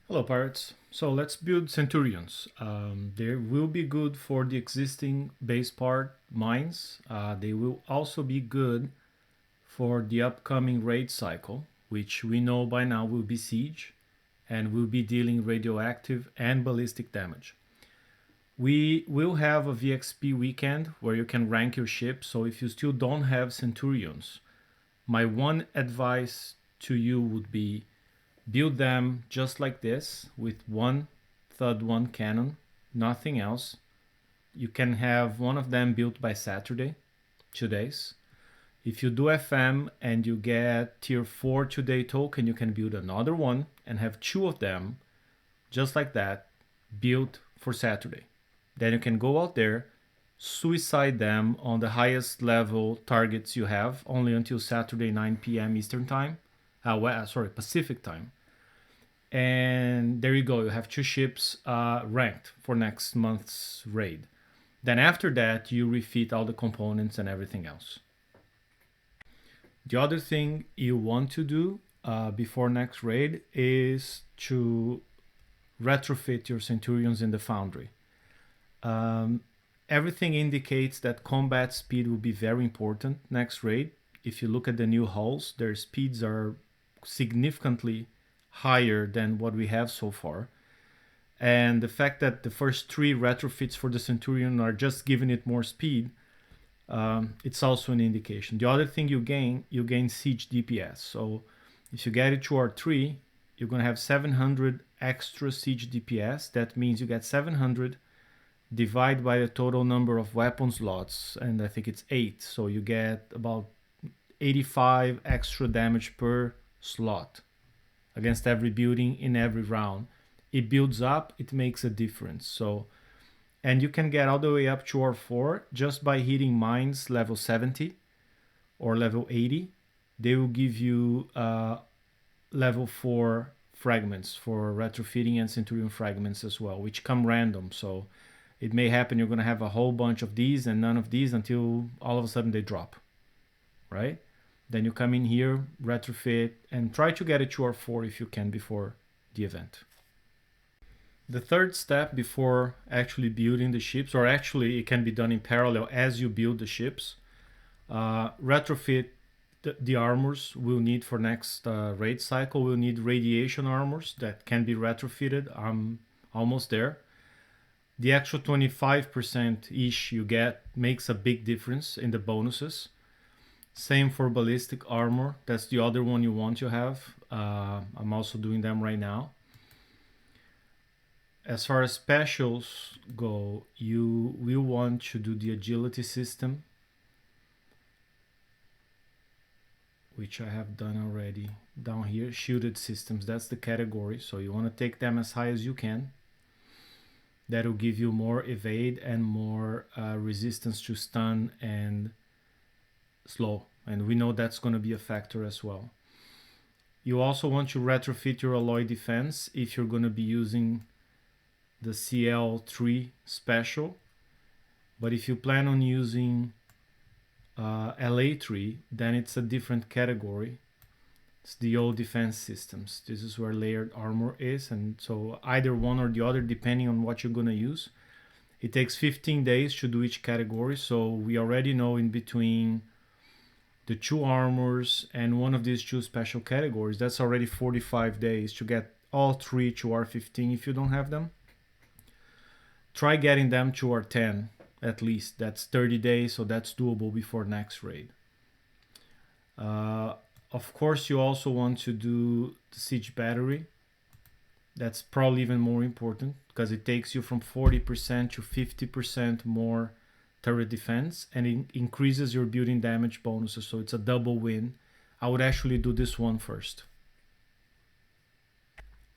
Hello pirates. So let's build Centurions. They will be good for the existing base part mines. They will also be good for the upcoming raid cycle, which we know by now will be siege and will be dealing radioactive and ballistic damage. We will have a VXP weekend where you can rank your ships. So if you still don't have Centurions, my one advice to you would be build them just like this with one thud one cannon, nothing else. You can have one of them built by Saturday, 2 days. If you do FM and you get tier 4 2-day token, you can build another one and have two of them just like that built for Saturday. Then you can go out there, suicide them on the highest level targets you have, only until Saturday 9 p.m. Eastern time. Pacific time. And there you go, you have two ships ranked for next month's raid. Then after that, you refit all the components and everything else. The other thing you want to do before next raid is to retrofit your Centurions in the foundry. Um, Everything indicates that combat speed will be very important next raid. If you look at the new hulls, their speeds are significantly higher than what we have so far. And the fact that the first three retrofits for the Centurion are just giving it more speed, it's also an indication. The other thing you gain siege DPS. So if you get it to R3, you're going to have 700 extra siege DPS. That means you get 700 divide by the total number of weapon slots, and I think it's 8. So you get about 85 extra damage per slot against every building in every round. It builds up, it makes a difference. So, and you can get all the way up to R4 just by hitting mines level 70 or level 80. They will give you level 4 fragments for retrofitting and Centurion fragments as well, which come random. So it may happen you're going to have a whole bunch of these and none of these until all of a sudden they drop, right? Then you come in here, retrofit, and try to get it to R4 if you can before the event. The third step before actually building the ships, or actually it can be done in parallel as you build the ships, retrofit the armors we'll need for next raid cycle. We'll need radiation armors that can be retrofitted. I'm almost there. The extra 25% ish you get makes a big difference in the bonuses. Same for ballistic armor. That's the other one you want to have. I'm also doing them right now. As far as specials go, you will want to do the agility system, which I have done already down here. Shielded systems, that's the category. So you want to take them as high as you can. That will give you more evade and more resistance to stun and slow. And we know that's going to be a factor as well. You also want to retrofit your alloy defense if you're going to be using the CL3 special. But if you plan on using LA3, then it's a different category. It's the old defense systems. This is where layered armor is, and so either one or the other depending on what you're going to use. It takes 15 days to do each category, so we already know in between the two armors and one of these two special categories, that's already 45 days to get all three to R15 if you don't have them. Try getting them to R10 at least. That's 30 days, so that's doable before next raid. Of course, you also want to do the siege battery. That's probably even more important because it takes you from 40% to 50% more turret defense, and it increases your building damage bonuses, so it's a double win. I would actually do this one first.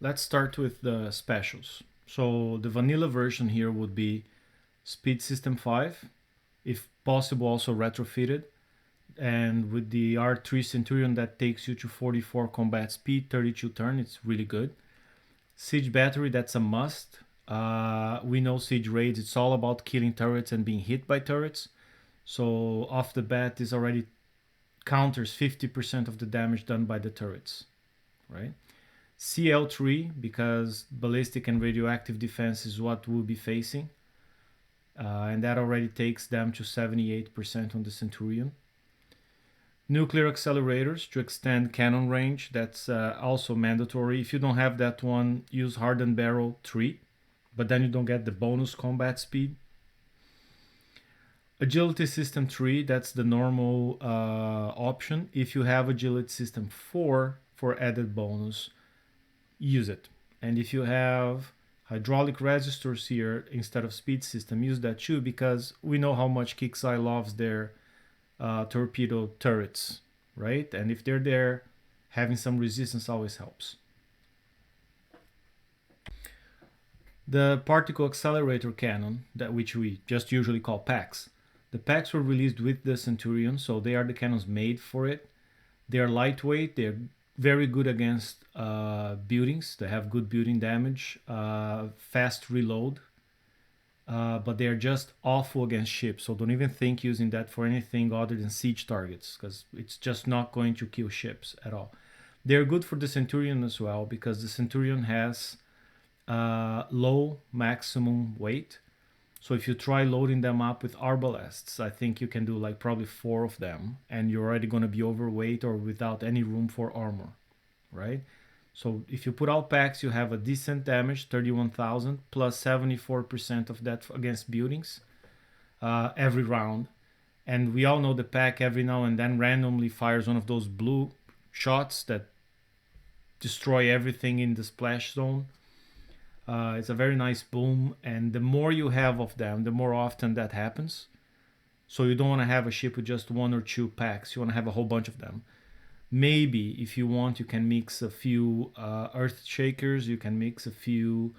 Let's start with the specials. So the vanilla version here would be Speed System 5, if possible also retrofitted. And with the R3 Centurion, that takes you to 44 combat speed, 32 turn. It's really good. Siege battery, that's a must. We know siege raids, it's all about killing turrets and being hit by turrets. So off the bat, this already counters 50% of the damage done by the turrets, right? CL3, because ballistic and radioactive defense is what we'll be facing. And that already takes them to 78% on the Centurion. Nuclear accelerators to extend cannon range, that's also mandatory. If you don't have that one, use hardened barrel 3, but then you don't get the bonus combat speed. Agility system 3, that's the normal option. If you have agility system 4 for added bonus, use it. And if you have hydraulic resistors here instead of speed system, use that too, because we know how much Kixeye loves their torpedo turrets, right? And if they're there, having some resistance always helps. The particle accelerator cannon, that which we just usually call packs. The packs were released with the Centurion, so they are the cannons made for it. They are lightweight, they're very good against buildings. They have good building damage, fast reload, but they are just awful against ships. So don't even think using that for anything other than siege targets, because it's just not going to kill ships at all. They're good for the Centurion as well, because the Centurion has low maximum weight. So if you try loading them up with arbalests, I think you can do like probably 4 of them, and you're already going to be overweight or without any room for armor, right? So if you put out packs, you have a decent damage, 31,000 plus 74% of that against buildings every round. And we all know the pack every now and then randomly fires one of those blue shots that destroy everything in the splash zone. It's a very nice boom, and the more you have of them, the more often that happens. So you don't want to have a ship with just 1 or 2 packs. You want to have a whole bunch of them. Maybe if you want, you can mix a few earth shakers. You can mix a few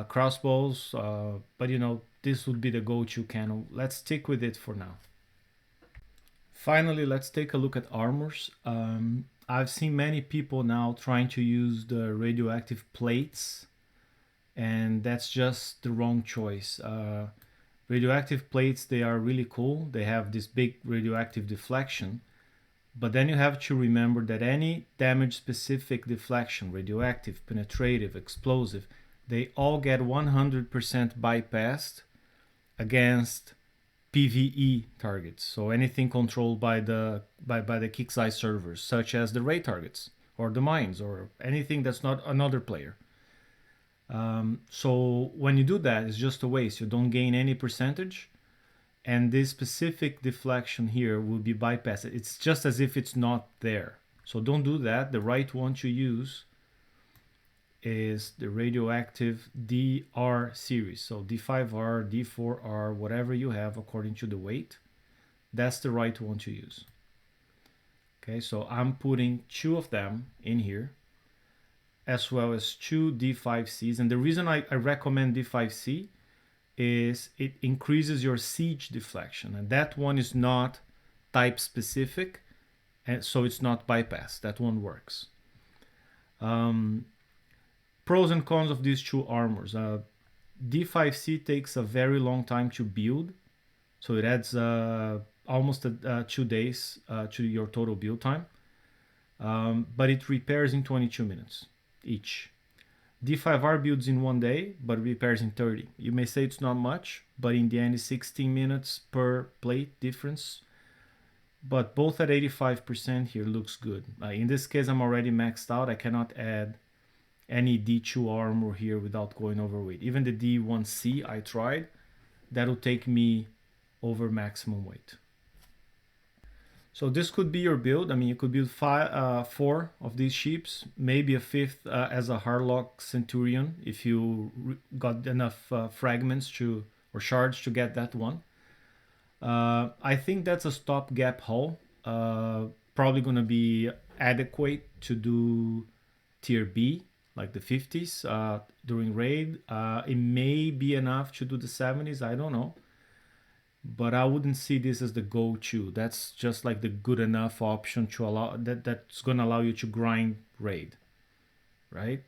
crossbows. But this would be the go-to cannon. Let's stick with it for now. Finally, let's take a look at armors. I've seen many people now trying to use the radioactive plates, and that's just the wrong choice. Radioactive plates, they are really cool. They have this big radioactive deflection, but then you have to remember that any damage specific deflection, radioactive, penetrative, explosive, they all get 100% bypassed against PvE targets. So anything controlled by the Kixeye servers, such as the raid targets or the mines or anything that's not another player. So when you do that, it's just a waste. You don't gain any percentage, and this specific deflection here will be bypassed. It's just as if it's not there. So don't do that. The right one to use is the radioactive DR series. So D5R, D4R, whatever you have according to the weight, that's the right one to use. Okay, so I'm putting 2 of them in here, as well as 2 D5Cs. And the reason I recommend D5C is it increases your siege deflection, and that one is not type specific, and so it's not bypassed. That one works. Pros and cons of these 2 armors. D5C takes a very long time to build, so it adds almost 2 days to your total build time, but it repairs in 22 minutes each. D5R builds in 1 day, but repairs in 30. You may say it's not much, but in the end it's 16 minutes per plate difference. But both at 85% here looks good. In this case, I'm already maxed out. I cannot add any D2 armor here without going overweight. Even the D1C I tried, that'll take me over maximum weight. So this could be your build. I mean, you could build 4 of these ships, maybe a 5th as a Harlock Centurion if you got enough fragments or shards to get that one. I think that's a stopgap hull. Probably going to be adequate to do tier B, like the 50s during raid. It may be enough to do the 70s, I don't know. But I wouldn't see this as the go-to. That's just like the good enough option to allow that's going to allow you to grind raid, right?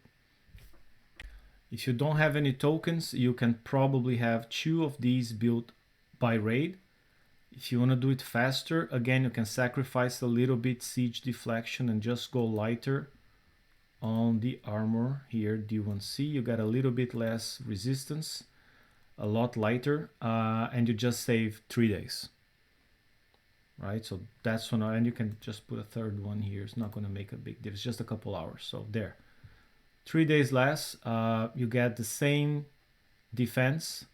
If you don't have any tokens, you can probably have 2 of these built by raid. If you want to do it faster, again, you can sacrifice a little bit siege deflection and just go lighter on the armor here, D1C. You got a little bit less resistance, a lot lighter, and you just save 3 days. Right, so that's one, and you can just put a third one here. It's not going to make a big difference, just a couple hours. So there, 3 days less, you get the same defense,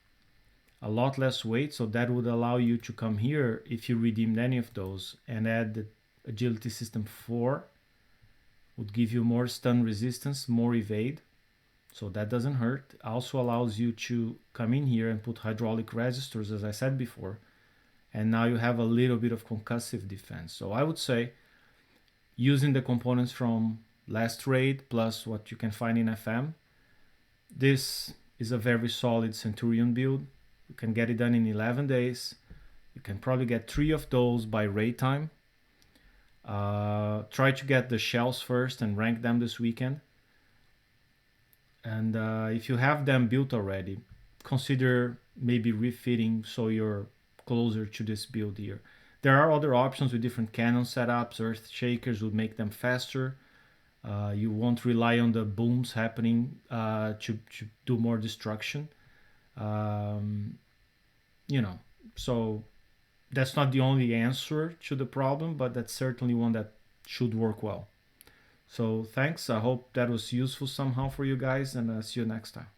a lot less weight. So that would allow you to come here if you redeemed any of those and add the agility system 4, would give you more stun resistance, more evade. So that doesn't hurt. Also allows you to come in here and put hydraulic resistors, as I said before, and now you have a little bit of concussive defense. So I would say using the components from last raid plus what you can find in FM, this is a very solid Centurion build. You can get it done in 11 days. You can probably get 3 of those by raid time. Try to get the shells first and rank them this weekend. And if you have them built already, consider maybe refitting so you're closer to this build here. There are other options with different cannon setups. Earth Shakers would make them faster. You won't rely on the booms happening to do more destruction. So that's not the only answer to the problem, but that's certainly one that should work well. So thanks. I hope that was useful somehow for you guys, and see you next time.